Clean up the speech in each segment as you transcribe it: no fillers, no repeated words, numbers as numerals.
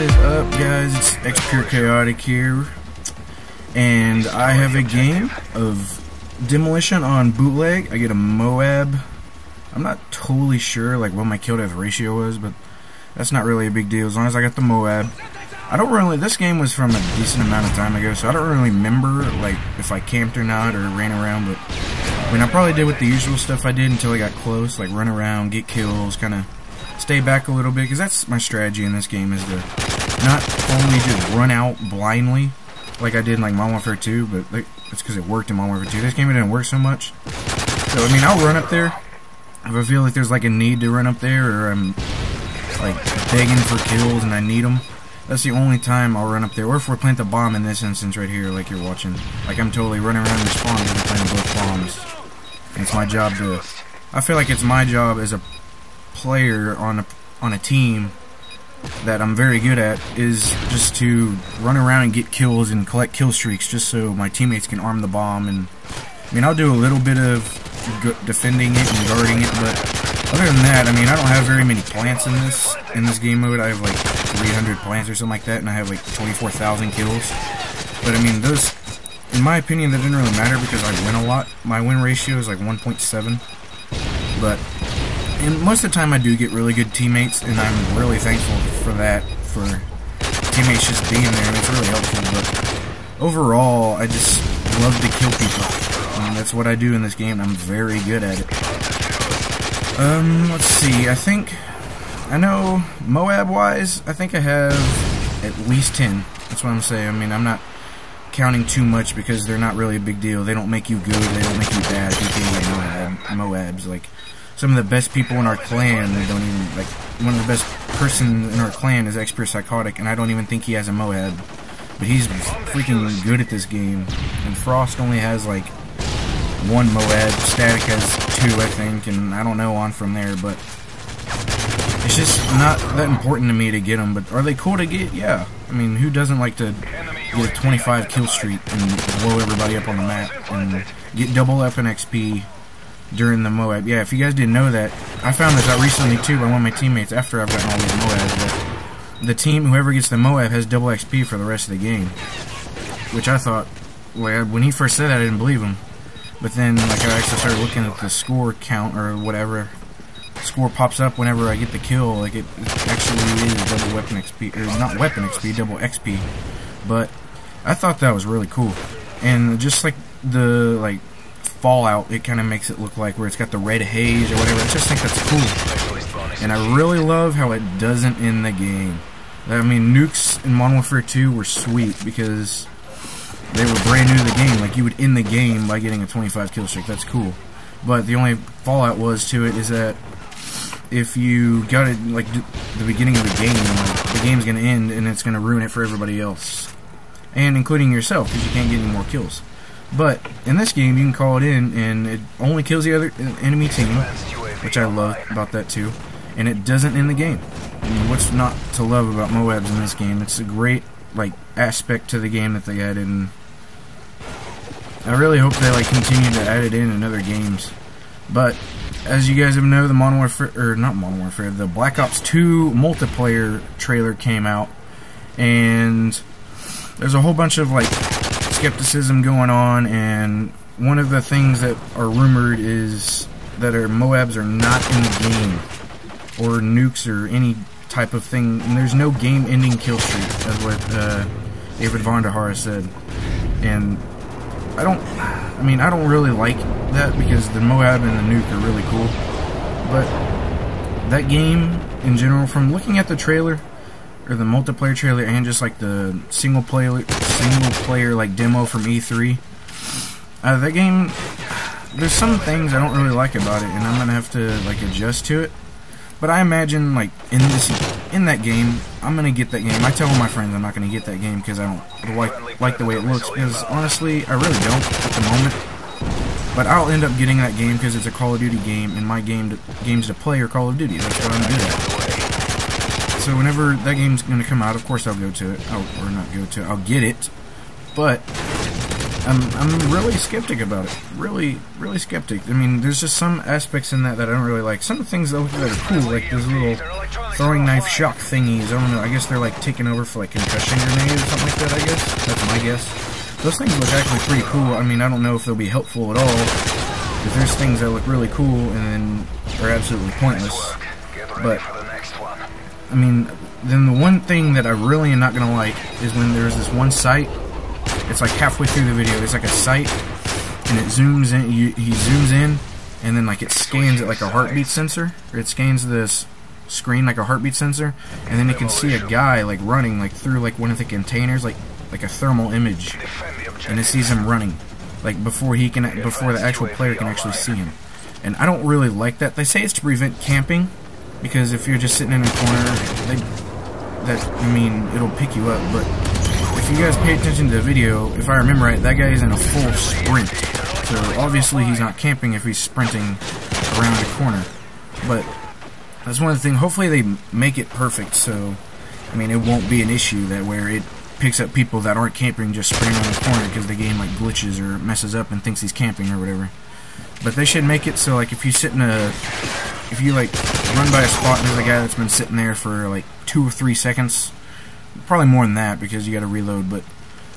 is up, guys? It's xPure Kaotic here, and I have a game of Demolition on Bootleg. I get a Moab. I'm not totally sure like what my kill death ratio was, but that's not really a big deal as long as I got the Moab. I don't really. This game was from a decent amount of time ago, so I don't really remember like if I camped or not or ran around. But I mean, I probably did with the usual stuff I did until I got close, like run around, get kills, kind of stay back a little bit, because that's my strategy in this game, is to not only just run out blindly like I did in like Modern Warfare 2, but like, it's because it worked in Modern Warfare 2. This game it didn't work so much. So I mean, I'll run up there if I feel like there's like a need to run up there, or I'm like begging for kills and I need them. That's the only time I'll run up there. Or if we're planting the bomb in this instance right here, like you're watching. Like I'm totally running around the spawn and planting both bombs. And it's my job to... I feel like it's my job as a player on a team that I'm very good at, is just to run around and get kills and collect kill streaks just so my teammates can arm the bomb. And I mean, I'll do a little bit of defending it and guarding it, but other than that, I mean, I don't have very many plants in this game mode. I have like 300 plants or something like that, and I have like 24,000 kills. But I mean, those, in my opinion, that didn't really matter because I win a lot. My win ratio is like 1.7, but and most of the time I do get really good teammates, and I'm really thankful for that, for teammates just being there, and it's really helpful. But overall, I just love to kill people. I mean, that's what I do in this game, and I'm very good at it. Let's see, I know Moab-wise, I think I have at least 10. That's what I'm saying. I mean, I'm not counting too much because they're not really a big deal. They don't make you good, they don't make you bad. They like Moabs, like some of the best people in our clan, they don't even, like, one of the best person in our clan is xPure Kaotic, and I don't even think he has a Moab. But he's freaking good at this game. And Frost only has, like, 1 Moab, Static has 2, I think, and I don't know on from there, but it's just not that important to me to get them. But are they cool to get? Yeah. I mean, who doesn't like to get a 25 kill streak and blow everybody up on the map and get double weapon XP during the Moab? Yeah, if you guys didn't know that, I found this out recently too by one of my teammates after I've gotten all these Moabs, but the team, whoever gets the Moab, has double XP for the rest of the game. Which I thought, well, when he first said that, I didn't believe him. But then, like, I actually started looking at the score count, or whatever score pops up whenever I get the kill. Like, it actually is double weapon XP, or not weapon XP, double XP. But I thought that was really cool. And just like the, like, Fallout, it kind of makes it look like where it's got the red haze or whatever. I just think that's cool. And I really love how it doesn't in the game. I mean, nukes in Modern Warfare 2 were sweet because they were brand new to the game. Like, you would end the game by getting a 25 kill streak. That's cool. But the only fallout was to it is that if you got it like the beginning of the game, like, the game's gonna end and it's gonna ruin it for everybody else, and including yourself, because you can't get any more kills. But in this game, you can call it in, and it only kills the other enemy team, which I love about that too. And it doesn't end the game. I mean, what's not to love about Moabs in this game? It's a great like aspect to the game that they added, and I really hope they like continue to add it in other games. But as you guys have know, the Modern Warfare, or not Modern Warfare, the Black Ops 2 multiplayer trailer came out, and there's a whole bunch of like skepticism going on, and one of the things that are rumored is that our Moabs are not in the game, or nukes, or any type of thing, and there's no game-ending kill streak, as what David Vondahara said. And I don't really like that, because the Moab and the nuke are really cool, but that game in general, from looking at the trailer, or the multiplayer trailer, and just like the single player like demo from E3, that game, there's some things I don't really like about it, and I'm gonna have to like adjust to it. But I imagine like in that game, I'm gonna get that game. I tell all my friends I'm not gonna get that game because I don't like the way it looks. Because honestly, I really don't at the moment. But I'll end up getting that game because it's a Call of Duty game, and my games to play are Call of Duty. That's what I'm good at. So whenever that game's gonna come out, of course I'll go to it. I'll get it. But I'm really skeptic about it. Really skeptic. I mean, there's just some aspects in that I don't really like. Some things that are cool, like those little throwing knife shock thingies. I don't know. I guess they're like taking over for like concussion grenades or something like that. I guess that's my guess. Those things look actually pretty cool. I mean, I don't know if they'll be helpful at all, because there's things that look really cool and then are absolutely pointless. But I mean, then the one thing that I really am not gonna like is when there's this one site. It's like halfway through the video, there's like a sight, and it zooms in, he zooms in, and then like it scans it like a heartbeat sensor, or it scans this screen like a heartbeat sensor, and then you can see a guy like running like through like one of the containers, like a thermal image, and it sees him running, like before the actual player can actually see him. And I don't really like that. They say it's to prevent camping, because if you're just sitting in a corner, it'll pick you up, but if you guys pay attention to the video, if I remember right, that guy is in a full sprint. So obviously he's not camping if he's sprinting around a corner. But that's one of the things. Hopefully they make it perfect, so I mean it won't be an issue that where it picks up people that aren't camping just sprinting around the corner because the game like glitches or messes up and thinks he's camping or whatever. But they should make it so like if you like run by a spot and there's a guy that's been sitting there for like 2 or 3 seconds. Probably more than that because you got to reload, but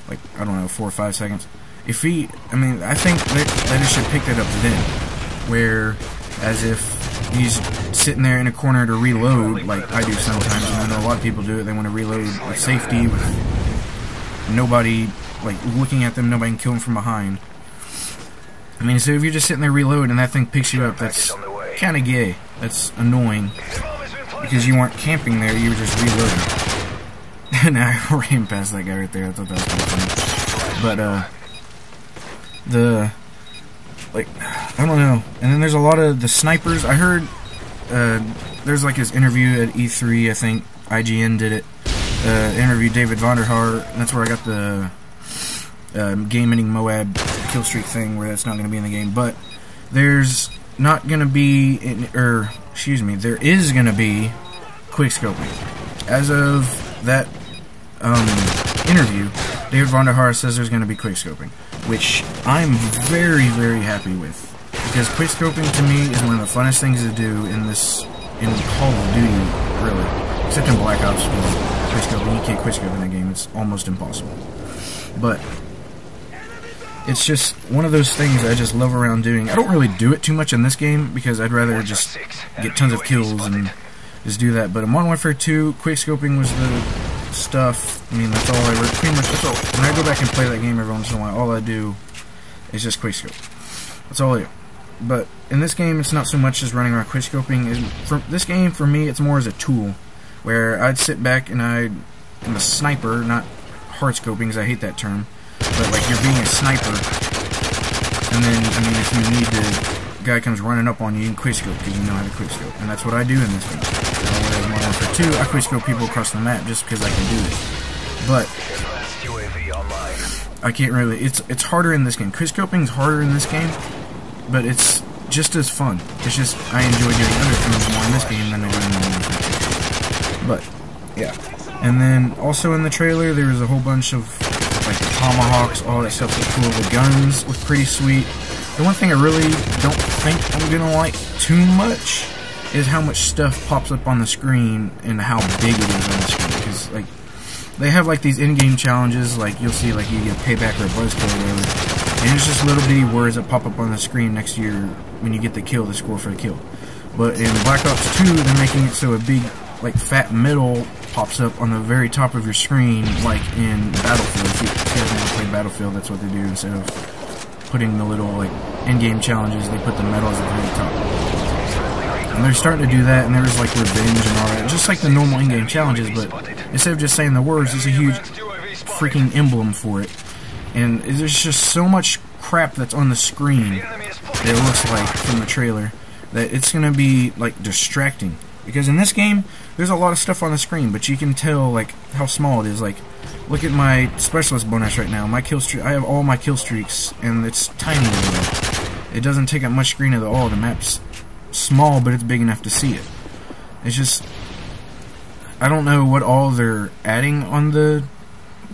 like I don't know, 4 or 5 seconds. I think that it should pick that up then, where as if he's sitting there in a corner to reload, like I do sometimes, and I know a lot of people do it. They want to reload with safety, with nobody like looking at them, nobody can kill them from behind. I mean, so if you're just sitting there reload and that thing picks you up, that's kind of gay. That's annoying because you weren't camping there; you were just reloading. And I ran past that guy right there. I thought that was kind of funny. But I don't know. And then there's a lot of the snipers. I heard there's like his interview at E3. I think IGN did it. Interviewed David Vonderhaar. And that's where I got the game-ending Moab killstreak thing, where that's not going to be in the game. But there's not going to be, there is going to be quickscoping. As of that interview, David Vonderhaar says there's going to be quickscoping, which I'm very happy with, because quickscoping to me is one of the funnest things to do in Call of Duty, really, except in Black Ops. Quickscoping, you can't quickscope in that game; it's almost impossible. But it's just one of those things I just love around doing. I don't really do it too much in this game because I'd rather just get tons of kills and just do that. But in Modern Warfare 2, quickscoping was the stuff. I mean, that's all I pretty much. That's all. When I go back and play that game every once in a while, all I do is just quickscope. That's all I do. But in this game, it's not so much as running around quickscoping. For this game, for me, it's more as a tool, where I'd sit back and I'm a sniper, not hardscoping, because I hate that term. But like you're being a sniper, and then I mean, if you need to, guy comes running up on you, you can quickscope because you know how to quickscope, and that's what I do in this game. Whereas in Modern Warfare 2, I quickscope people across the map just because I can do it. But I can't really. It's harder in this game. Quickscoping's harder in this game, but it's just as fun. It's just I enjoy doing other things more in this game than I do in Modern Warfare 2. But yeah, and then also in the trailer there was a whole bunch of like the tomahawks, all that stuff was cool. The guns look pretty sweet. The one thing I really don't think I'm gonna like too much is how much stuff pops up on the screen and how big it is on the screen. Because like they have like these in-game challenges, like you'll see like you get payback or a buzzkill or whatever, and it's just little bitty words that pop up on the screen next to your when you get the kill, the score for the kill. But in Black Ops 2, they're making it so a big like fat medal pops up on the very top of your screen, like in Battlefield. If you guys never played Battlefield, that's what they do. Instead of putting the little like in-game challenges, they put the medals at the very top. And they're starting to do that, and there's like revenge and all that, just like the normal in-game challenges. But instead of just saying the words, there's a huge freaking emblem for it. And there's just so much crap that's on the screen that it looks like from the trailer that it's gonna be like distracting. Because in this game, there's a lot of stuff on the screen, but you can tell like how small it is. Like, look at my specialist bonus right now. My kill streak, I have all my kill streaks, and it's tiny little. It doesn't take up much screen at all. The map's small, but it's big enough to see it. It's just, I don't know what all they're adding on the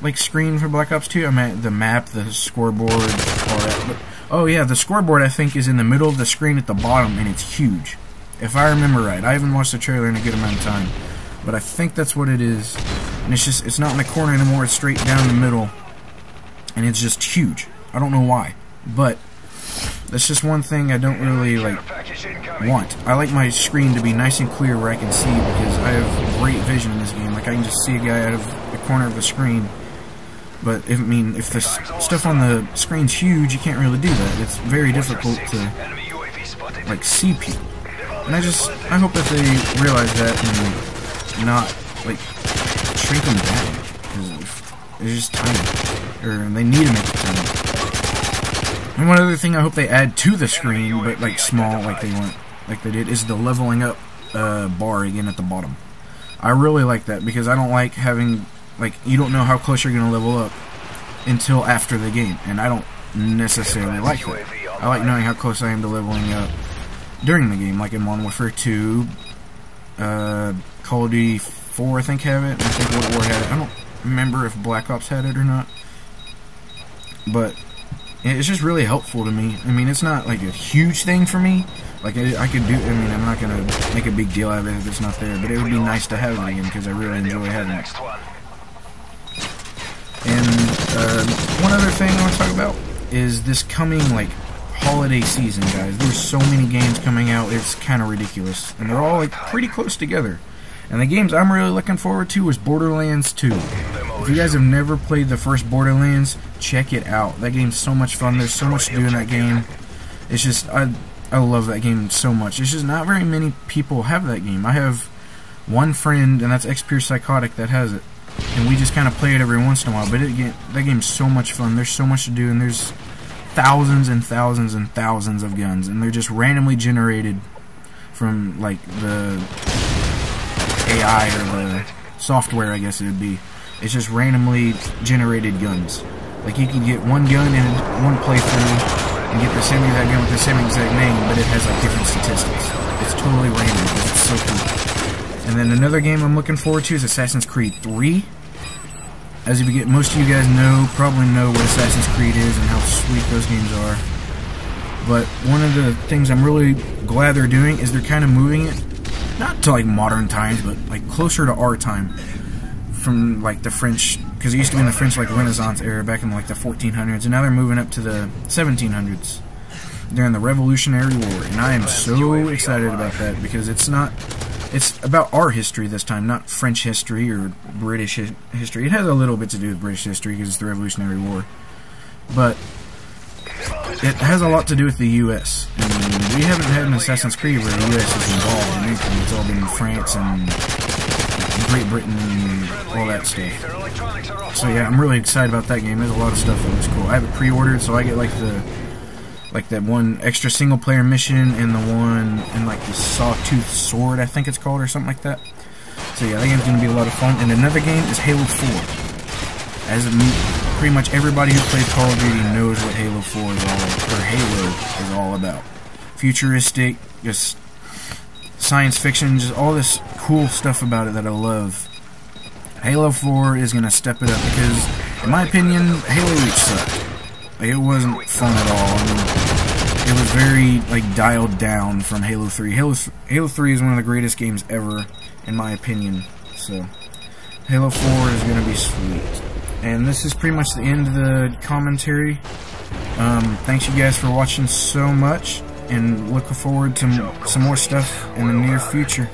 like screen for Black Ops 2? I mean, the map, the scoreboard, all that. But, oh yeah, the scoreboard I think is in the middle of the screen at the bottom, and it's huge. If I remember right. I haven't watched the trailer in a good amount of time, but I think that's what it is. And it's not in the corner anymore. It's straight down the middle, and it's just huge. I don't know why, but that's just one thing I don't really like want. I like my screen to be nice and clear where I can see, because I have great vision in this game. Like I can just see a guy out of the corner of the screen. But if the stuff on the screen's huge, you can't really do that. It's very difficult to like see people. And I hope that they realize that and not like shrink them down, because it's just tiny, or they need to make it tiny. And one other thing I hope they add to the screen, but like small, like they did, is the leveling up bar again at the bottom. I really like that, because I don't like having, like, you don't know how close you're going to level up until after the game, and I don't necessarily like that. I like knowing how close I am to leveling up during the game, like in Modern Warfare 2, Call of Duty 4 I think have it, I think World War had it. I don't remember if Black Ops had it or not, but it's just really helpful to me. I mean, it's not like a huge thing for me. Like, I could do, I mean, I'm not going to make a big deal out of it if it's not there, but it would be nice to have it again, because I really enjoy having it. And one other thing I want to talk about is this coming, like, holiday season, guys. There's so many games coming out, it's kind of ridiculous. And they're all, like, pretty close together. And the games I'm really looking forward to is Borderlands 2. If you guys have never played the first Borderlands, check it out. That game's so much fun. There's so much to do in that game. It's just, I love that game so much. It's just not very many people have that game. I have one friend, and that's xPureIndustries, that has it. And we just kind of play it every once in a while. But that game's so much fun. There's so much to do, and there's thousands and thousands and thousands of guns. And they're just randomly generated from, like, the AI or the software, I guess it would be. It's just randomly generated guns. Like, you can get one gun in one playthrough and get the same exact gun with the same exact name, but it has like different statistics. It's totally random. It's so cool. And then another game I'm looking forward to is Assassin's Creed 3. As most of you guys probably know what Assassin's Creed is and how sweet those games are. But one of the things I'm really glad they're doing is they're kind of moving it, not to like modern times, but like closer to our time. From like the French, because it used to be in the French like Renaissance era back in like the 1400s, and now they're moving up to the 1700s during the Revolutionary War, and I am so excited about that, because it's about our history this time, not French history or British history. It has a little bit to do with British history because it's the Revolutionary War, but it has a lot to do with the U.S. and we haven't had an Assassin's Creed where the U.S. is involved in anything. It's all been France and Great Britain and all that stuff. So yeah, I'm really excited about that game. There's a lot of stuff that looks cool. I have it pre-ordered, so I get like that one extra single player mission and the one and like the Sawtooth Sword, I think it's called, or something like that. So yeah, that game's gonna be a lot of fun. And another game is Halo 4. As pretty much everybody who plays Call of Duty knows what Halo 4 is all about. Futuristic, just science fiction, just all this cool stuff about it that I love. Halo 4 is going to step it up, because in my opinion, Halo Reach sucked. Like, it wasn't fun at all. I mean, it was very like dialed down from Halo 3. Halo 3 is one of the greatest games ever, in my opinion. So Halo 4 is going to be sweet. And this is pretty much the end of the commentary. Thanks you guys for watching so much, and looking forward to some more stuff in the near future.